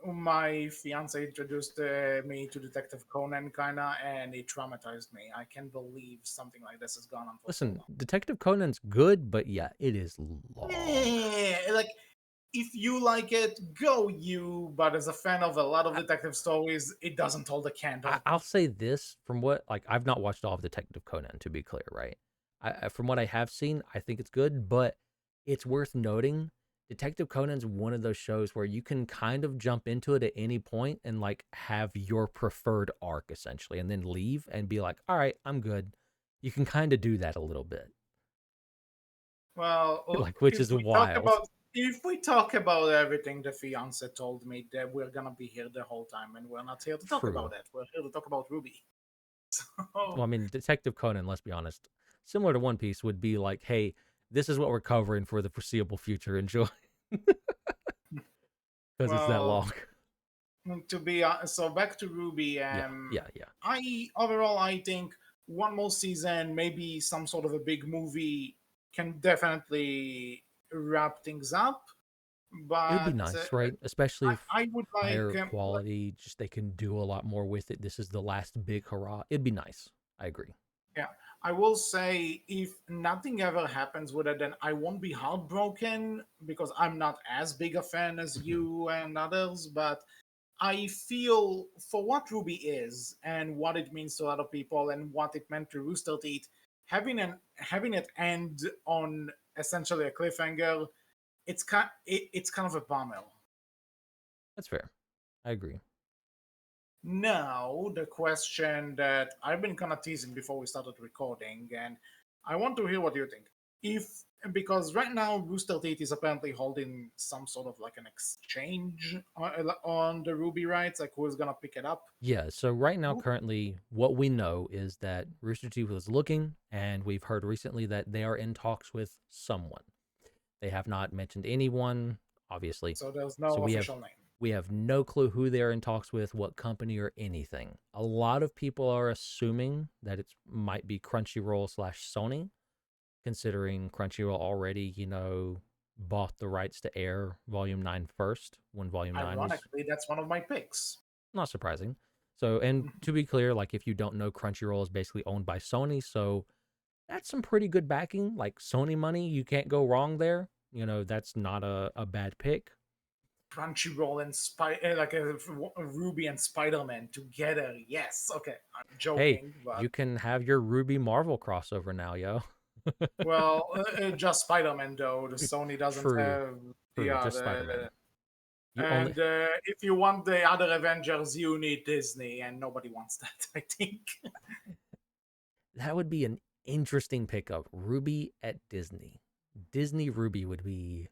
My fiance introduced me to Detective Conan, kinda, and it traumatized me. I can't believe something like this has gone on for so Listen, long. Detective Conan's good, but yeah, it is long. Like, if you like it, go you. But as a fan of a lot of detective stories, it doesn't hold a candle. I'll say this from what, like, I've not watched all of Detective Conan, to be clear, right? From what I have seen, I think it's good, but it's worth noting Detective Conan's one of those shows where you can kind of jump into it at any point and like have your preferred arc essentially, and then leave and be like, all right, I'm good. You can kind of do that a little bit, Well, like, which is wild. if we talk about everything the fiance told me, that we're gonna be here the whole time, and we're not here to talk True. about it. We're here to talk about Ruby. Well, So, I mean, Detective Conan, let's be honest, similar to One Piece, would be like, hey, this is what we're covering for the foreseeable future. Enjoy, because it's that well, long. to be so back to Ruby. Yeah, yeah, yeah. I overall I think one more season, maybe some sort of a big movie, can definitely wrap things up. It would be But nice, right? Especially if I would higher quality, just they can do a lot more with it. This is the last big hurrah. It'd be nice. I agree. yeah, I will say if nothing ever happens with it, then I won't be heartbroken because I'm not as big a fan as Mhm. you and others. But I feel for what Ruby is and what it means to other people and what it meant to Rooster Teeth, having it end on essentially a cliffhanger, it's kind of a bummer. That's fair. I agree. Now, the question that I've been kind of teasing before we started recording, and I want to hear what you think. If Because right now Rooster Teeth is apparently holding some sort of like an exchange on the Ruby rights, like who's gonna pick it up? Yeah. So right now, Who- currently, what we know is that Rooster Teeth was looking, and we've heard recently that they are in talks with someone. They have not mentioned anyone, obviously. So there's So no official name. we have no clue who they're in talks with, what company or anything. A lot of people are assuming that it might be Crunchyroll slash Sony, considering Crunchyroll already, bought the rights to air Volume 9 first when Volume 9 was Ironically, that's one of my picks. not surprising. So, and to be clear, like, if you don't know, Crunchyroll is basically owned by Sony. So that's some pretty good backing. Like, Sony money, you can't go wrong there. That's not a bad pick. Crunchyroll and Ruby and Spider-Man together. Yes. Okay, I'm Hey, joking, but you can have your Ruby Marvel crossover now, yo. well, just Spider-Man though. The Sony doesn't True, have the true. Just other. Spider Man. You only And if you want the other Avengers, you need Disney, and nobody wants that. I think. that would be an interesting pickup. Ruby at Disney. Disney Ruby would be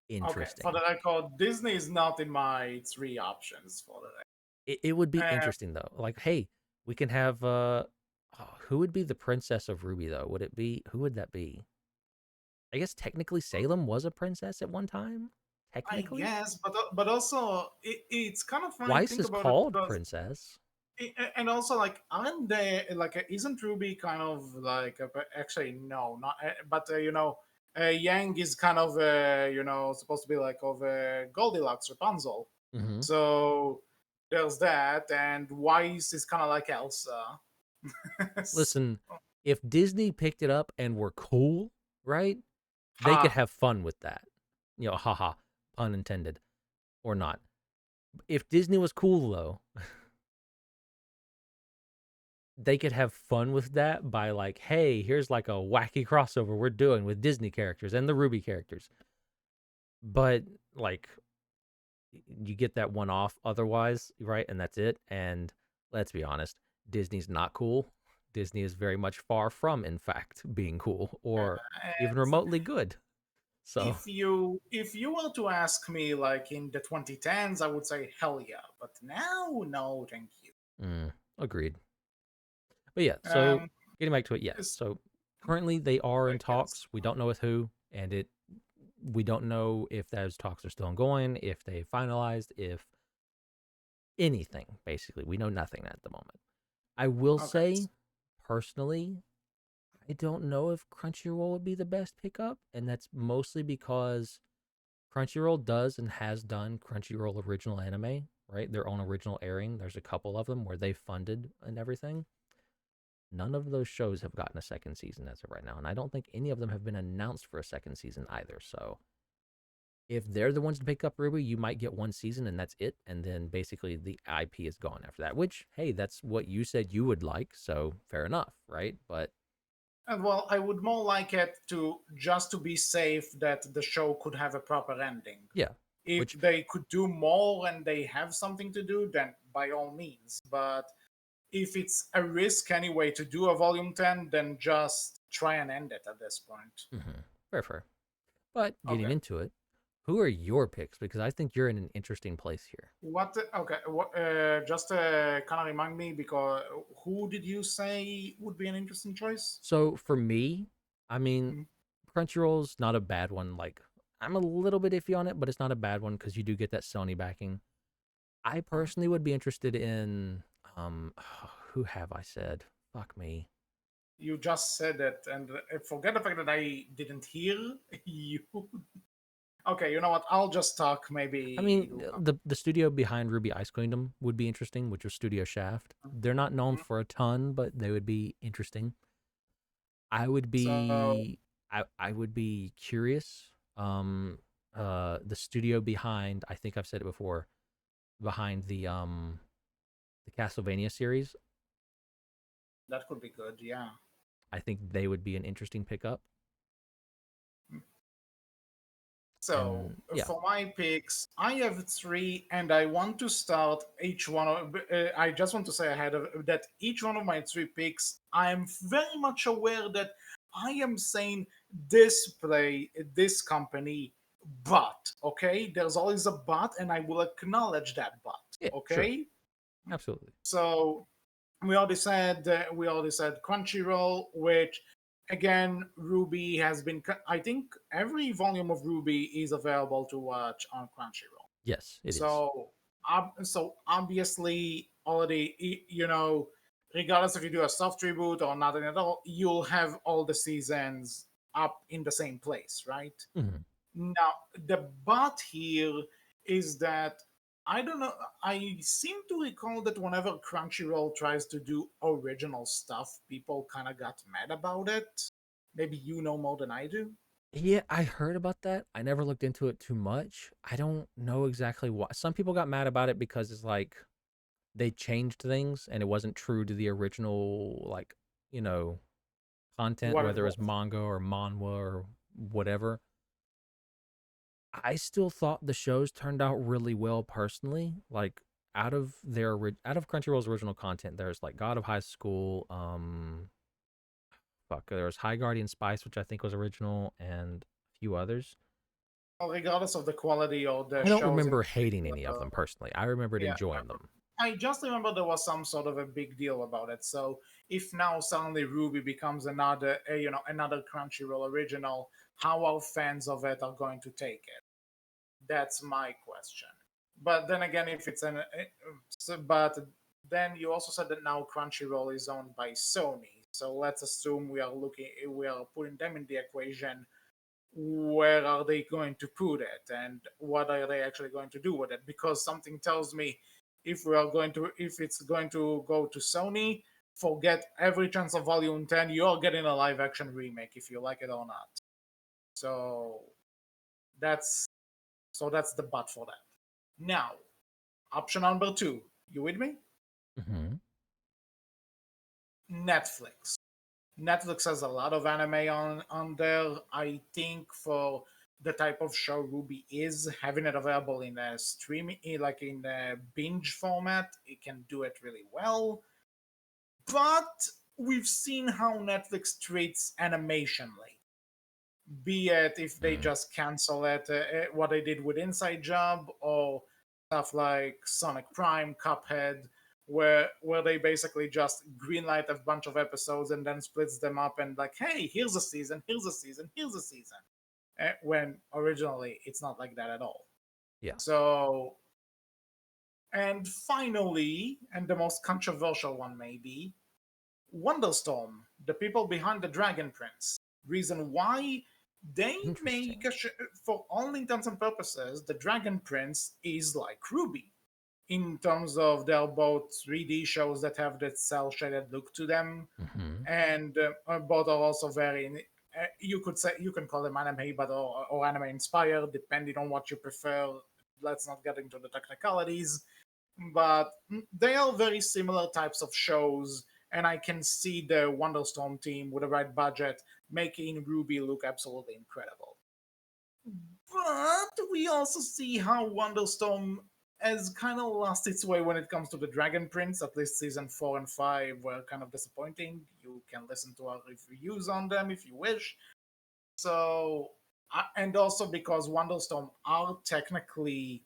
Okay, for the interesting. record, Disney is not in my three options for the It would be record. interesting though. Like, hey, we can have who would be the princess of Ruby though? Would it be who would that be? I guess technically Salem was a princess at one time. I Technically, guess, but also it's kind of funny to Weiss think is about it called because princess. and also like aren't they like isn't Ruby kind of like actually no not but Yang is kind of supposed to be like of Goldilocks Rapunzel, Hmm. so there's that, and Weiss is kind of like Elsa. Listen, if Disney picked it up and were cool, right? They could Ha, have fun with that. haha, pun intended, or not. If Disney was cool though, they could have fun with that by like, hey, here's like a wacky crossover we're doing with Disney characters and the RWBY characters. But like, you get that one off otherwise, right? And that's it. And let's be honest, Disney's not cool. Disney is very much far from, in fact, being cool or even And remotely good. So, if you were to ask me like in the 2010s, I would say hell yeah. But now, no, thank you. agreed. But yeah, so Um, getting back to it, yeah. it's So currently they are in like yes. talks. We don't know with who, and we don't know if those talks are still ongoing, if they finalized, if anything. Basically, we know nothing at the moment. I will Okay. say, personally, I don't know if Crunchyroll would be the best pickup, and that's mostly because Crunchyroll does and has done Crunchyroll original anime, right? Their own original airing. There's a couple of them where they funded and everything. None of those shows have gotten a second season as of right now, and I don't think any of them have been announced for a second season either. So if they're the ones to pick up RWBY, you might get one season and that's it, and then basically the IP is gone after that. Which, hey, that's what you said you would like, so fair enough, right? But And well, I would more like it to just to be safe that the show could have a proper ending. yeah, If which they could do more and they have something to do, then by all means. But if it's a risk anyway to do a volume 10, then just try and end it at this point. fair, fair. But getting Okay. into it, who are your picks? Because I think you're in an interesting place here. What? Okay. Just kind of remind me because who did you say would be an interesting choice? So for me, I mean, Mhm. Crunchyroll's not a bad one. Like, I'm a little bit iffy on it, but it's not a bad one because you do get that Sony backing. I personally would be interested in who have I said? Fuck me. You just said it, and forget the fact that I didn't hear you. Okay, you know what? I'll just talk. I Maybe mean, you come. the studio behind Ruby Ice Kingdom would be interesting, which was Studio Shaft. They're not known Mhm. for a ton, but they would be interesting. I would So be I would be curious. The studio behind, I think I've said it before, behind the Castlevania series, that could be good. Yeah. I think they would be an interesting pickup. So And yeah, for my picks, I have three, and I want to start each one of. I just want to say ahead of that each one of my three picks, I am very much aware that I am saying this company, but okay, there's always a but, and I will acknowledge that but. yeah, sure, Okay, absolutely. so we already said Crunchyroll, which again Ruby has been. I think every volume of Ruby is available to watch on Crunchyroll. Yes, it is. So obviously already regardless if you do a soft reboot or nothing at all, you'll have all the seasons up in the same place, right? Mhm. Now, the but here is that I don't know. I seem to recall that whenever Crunchyroll tries to do original stuff, people kind of got mad about it. Maybe you know more than I do. Yeah, I heard about that. I never looked into it too much. I don't know exactly why. Some people got mad about it because it's like they changed things and it wasn't true to the original, like, you know, content, What it whether it's was. manga or manhwa or whatever. I still thought the shows turned out really well personally. Like out of Crunchyroll's original content, there's like God of High School, there was High Guardian Spice, which I think was original, and a few others. Well, regardless of the quality or the I don't shows in remember hating particular. any of them personally. I remembered Yeah, enjoying them. I just remember there was some sort of a big deal about it. So if now suddenly Ruby becomes another Crunchyroll original, how our fans of it are going to take it? That's my question. But then again, if it's but then you also said that now Crunchyroll is owned by Sony. So let's assume we are putting them in the equation. Where are they going to put it, and what are they actually going to do with it? Because something tells me if it's going to go to Sony, forget every chance of Volume 10. You're getting a live action remake if you like it or not. So That's that's the but for that. Now, option number two. You with me? Mm-hmm. Netflix. Netflix has a lot of anime on there. I think for the type of show Ruby is, having it available in a streaming, like in a binge format, it can do it really well. But we've seen how Netflix treats animation lately. Be it if they Mm. just cancel it, what they did with Inside Job, or stuff like Sonic Prime, Cuphead, where they basically just greenlight a bunch of episodes and then splits them up and like, hey, here's a season, here's a season, here's a season. When originally it's not like that at all. Yeah. So, and finally, and the most controversial one maybe, Wonderstorm, the people behind the Dragon Prince. Reason why they make Interesting. for all intents and purposes, the Dragon Prince is like Ruby in terms of they're both 3D shows that have that cell shaded look to them, Mm-hmm. and both are also very. You could say you can call them anime, but or anime inspired, depending on what you prefer. Let's not get into the technicalities, but they are very similar types of shows, and I can see the Wonderstorm team with the right budget making Ruby look absolutely incredible. But we also see how Wonderstorm has kind of lost its way when it comes to the Dragon Prince. At least season 4 and 5 were kind of disappointing. You can listen to our reviews on them if you wish. So, and also because Wonderstorm are technically,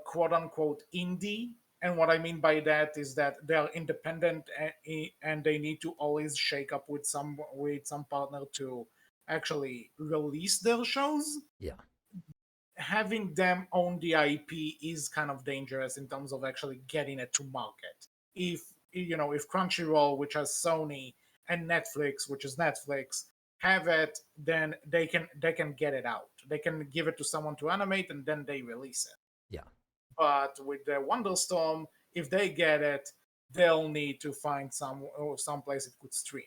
quote unquote indie. And what I mean by that is that they are independent, and they need to always shake up with some partner to actually release their shows. Yeah. Having them own the IP is kind of dangerous in terms of actually getting it to market. If Crunchyroll, which has Sony, and Netflix, which is Netflix, have it, then they can get it out. They can give it to someone to animate, and then they release it. Yeah. But with the Wonderstorm, if they get it, they'll need to find some place it could stream.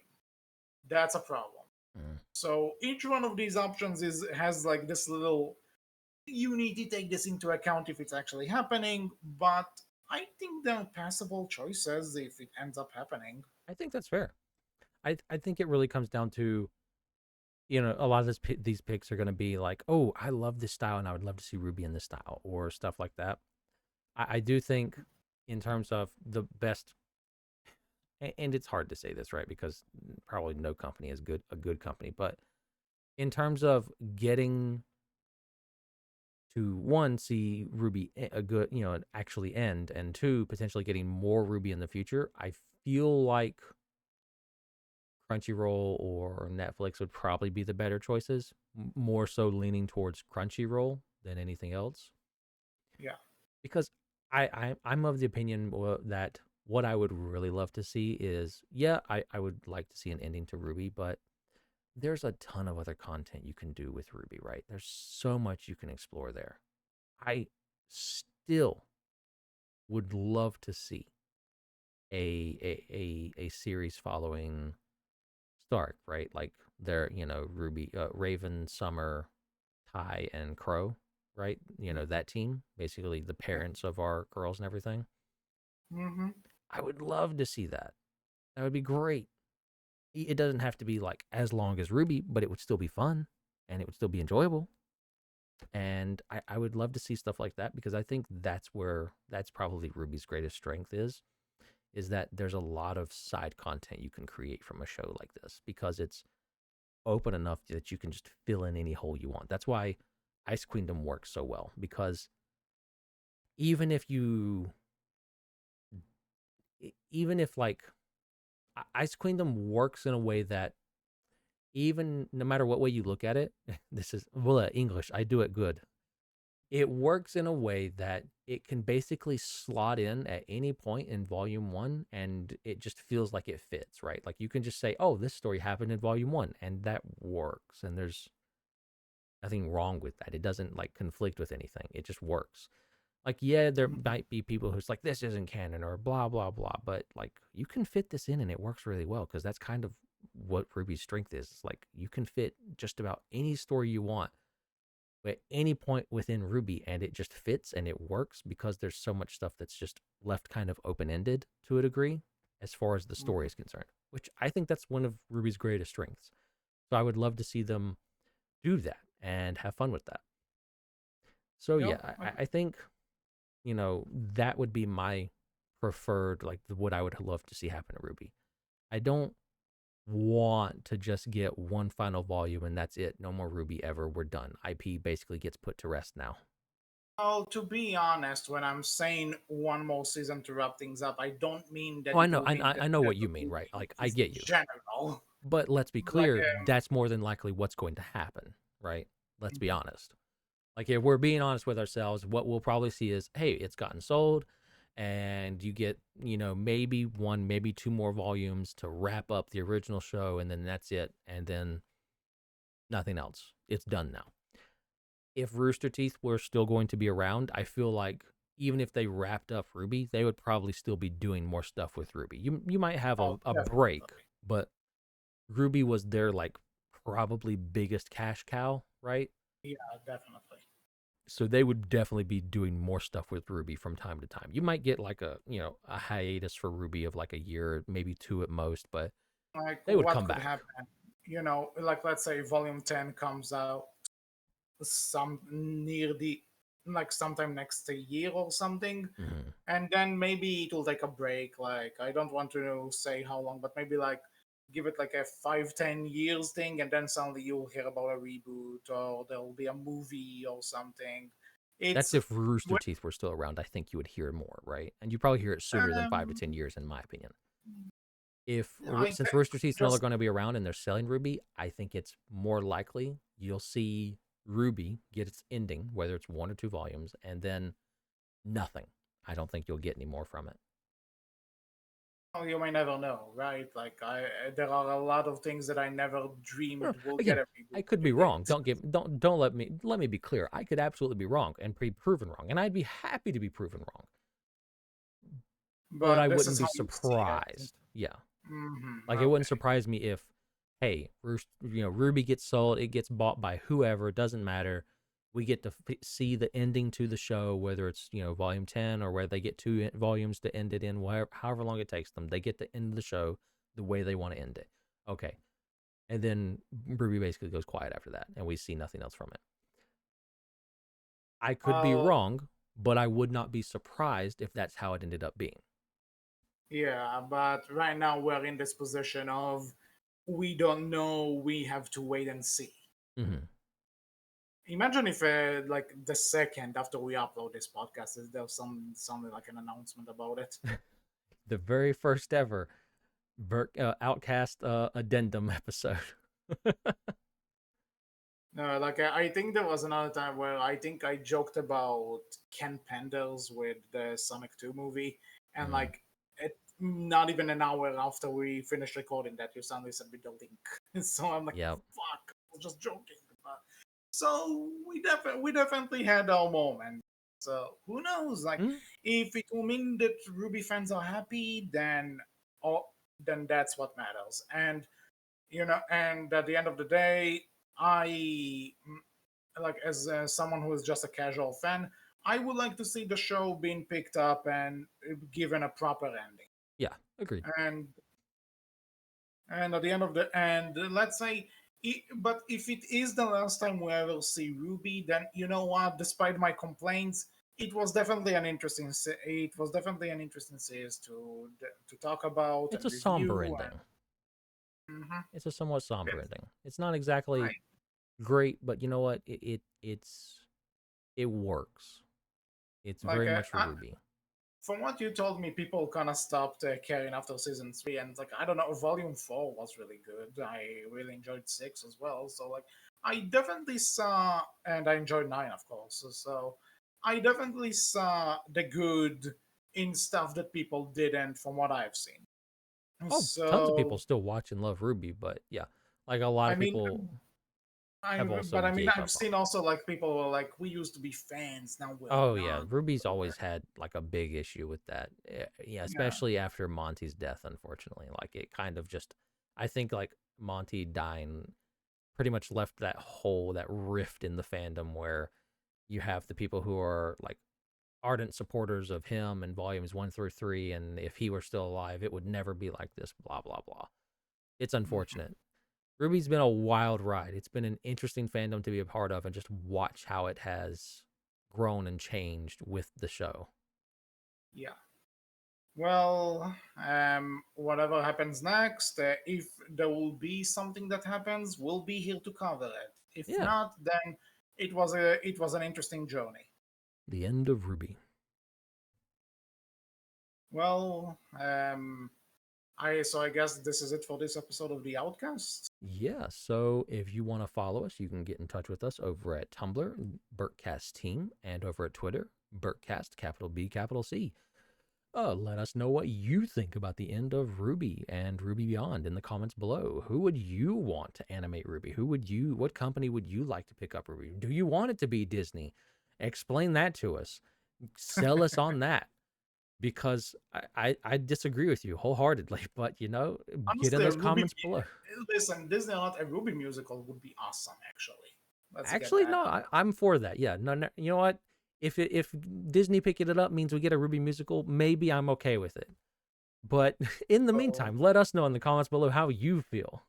That's a problem. Mm. So each one of these options has like this little, you need to take this into account if it's actually happening, but I think they're passable choices if it ends up happening. I think that's fair. I think it really comes down to, a lot of these picks are going to be like, oh, I love this style and I would love to see Ruby in this style or stuff like that. I do think in terms of the best, and it's hard to say this, right? Because probably no company is a good company, but in terms of getting to one, see Ruby a good, actually end, and two, potentially getting more Ruby in the future, I feel like Crunchyroll or Netflix would probably be the better choices, more so leaning towards Crunchyroll than anything else. Yeah. Because I'm of the opinion that what I would really love to see is, yeah, I would like to see an ending to Ruby, but there's a ton of other content you can do with Ruby, right? There's so much you can explore there. I still would love to see a series following Stark, right? Like they're, Ruby, Raven, Summer, Ty, and Crow, right? That team, basically the Yeah. parents of our girls and everything. Mm-hmm. I would love to see that. That would be great. It doesn't have to be like as long as Ruby, but it would still be fun and it would still be enjoyable. And I would love to see stuff like that because I think that's probably Ruby's greatest strength is that there's a lot of side content you can create from a show like this because it's open enough that you can just fill in any hole you want. That's why Ice Queendom works so well because even if you even if like Ice Queendom works in a way that even no matter what way you look at it, this is well English, I do it good. It works in a way that it can basically slot in at any point in volume 1 and it just feels like it fits, right? Like you can just say, "Oh, this story happened in volume 1," and that works and there's nothing wrong with that. It doesn't like conflict with anything. It just works. Like, yeah, there Mm-hmm. might be people who's like, this isn't canon or blah, blah, blah. But like, you can fit this in and it works really well because that's kind of what Ruby's strength is. It's like, you can fit just about any story you want at any point within RWBY, and it just fits and it works because there's so much stuff that's just left kind of open ended to a degree as far as the story is concerned, which I think that's one of RWBY's greatest strengths. So I would love to see them do that and have fun with that. So Yep. yeah, I think, that would be my preferred, like what I would love to see happen at RWBY. I don't want to just get one final volume and that's it. No more RWBY ever. We're done. IP basically gets put to rest now. Well, to be honest, when I'm saying one more season to wrap things up, I don't mean Oh, that I it know, will be in I know the what you mean, right? Like I movies get in you, general. but let's be Like, clear. That's more than likely what's going to happen, right? Let's be honest. Like if we're being honest with ourselves, what we'll probably see is, hey, it's gotten sold, and you get, maybe one, maybe two more volumes to wrap up the original show, and then that's it, and then nothing else. It's done now. If Rooster Teeth were still going to be around, I feel like even if they wrapped up RWBY, they would probably still be doing more stuff with RWBY. You might have oh, a break, definitely. but RWBY was their like probably biggest cash cow, right? Yeah, definitely. So they would definitely be doing more stuff with RWBY from time to time. You might get like a hiatus for RWBY of like a year, maybe two at most, but Like, they would what come could back. happen? Like let's say Volume 10 comes out some near the like sometime next year or something, Hmm. and then maybe it will take a break. Like, I don't want to say how long, but maybe like give it like a 5-10 years thing, and then suddenly you'll hear about a reboot or there'll be a movie or something. That's It's if Rooster Teeth were still around. I think you would hear more, right? And you probably hear it sooner than 5 to 10 years, in my opinion. If I since Rooster Teeth's no longer just going to be around and they're selling RWBY, I think it's more likely you'll see RWBY get its ending, whether it's one or two volumes, and then nothing. I don't think you'll get any more from it. well, you may never know, right? Like, there are a lot of things that I never No, dreamed will get again, a reboot. I could be It wrong. did. Don't let me be clear. I could absolutely be wrong and be proven wrong, and I'd be happy to be proven wrong. But I But this wouldn't is be how you see it. surprised. Yeah, like it wouldn't Okay. surprise me if, hey, RWBY gets sold, it gets bought by whoever. It doesn't matter. We get to see the ending to the show, whether it's volume 10 or where they get two volumes to end it in, however long it takes them. They get to end the show the way they want to end it. Okay, and then RWBY basically goes quiet after that, and we see nothing else from it. I could be Well, wrong, but I would not be surprised if that's how it ended up being. yeah, but right now we're in this position of we don't know. We have to wait and see. Hmm. Imagine if, like, the second after we upload this podcast, is there something like an announcement about it? The very first ever Outcast addendum episode. No, like, I think there was another time where I think I joked about Ken Penders with the Sonic 2 movie, and Mm, like not even an hour after we finished recording that, you suddenly sent me the link. So I'm like, yep. fuck, I was just joking. But, so we definitely had our moment. So who knows? Like, Mm, if it will mean that Ruby fans are happy, oh, then that's what matters. And at the end of the day, I like, as someone who is just a casual fan, I would like to see the show being picked up and given a proper ending. yeah, agreed. And at the end of the and let's say, but if it is the last time we ever see Ruby, then you know what? Despite my complaints, it was definitely an interesting series to talk about It's and a somber review. ending. And It's a somewhat somber it's, ending. It's not exactly I, great, but you know what? It works. It's like very much a Ruby. from what you told me, people kind of stopped caring after season 3, and like, I don't know, Volume 4 was really good. I really enjoyed 6 as well. So like, I definitely saw, and I enjoyed 9, of course. So I definitely saw the good in stuff that people didn't, from what I've seen. Oh, tons of So people still watch and love Ruby, but yeah, like a lot I of mean, people have also I mean, gave I've up on seen it. also like people were like, we used to be fans, now we're Oh yeah, not. Ruby's always had like a big issue with that. Yeah, Yeah. especially after Monty's death, unfortunately. Like it kind of just, I think like Monty dying pretty much left that hole, that rift in the fandom where you have the people who are like ardent supporters of him and volumes 1 through 3, and if he were still alive, it would never be like this, blah, blah, blah. It's Mhm. unfortunate. RWBY's been a wild ride. It's been an interesting fandom to be a part of and just watch how it has grown and changed with the show. Yeah. Well, whatever happens next, if there will be something that happens, we'll be here to cover it. If Yeah, not, then it was an interesting journey. the end of RWBY. Well, I guess this is it for this episode of the Outcast. Yeah, so if you want to follow us, you can get in touch with us over at Tumblr, Berkcast Team, and over at Twitter, Berkcast, capital B, capital C. Let us know what you think about the end of RWBY and RWBY Beyond in the comments below. Who would you want to animate RWBY? What company would you like to pick up RWBY? Do you want it to be Disney? Explain that to us. Sell us on that, because I disagree with you wholeheartedly. But get in Honestly, those comments below. listen, Disney not a Ruby musical would be awesome. Actually, let's get Actually, that no, out. I'm for that. Yeah, no, no, you know what? If Disney picking it up means we get a RWBY musical, maybe I'm okay with it. But in the So meantime, let us know in the comments below how you feel.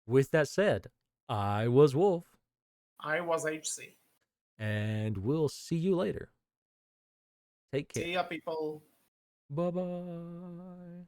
With that said, I was Wolf, I was HC. and we'll see you later. Take See care. ya, people. Bye bye.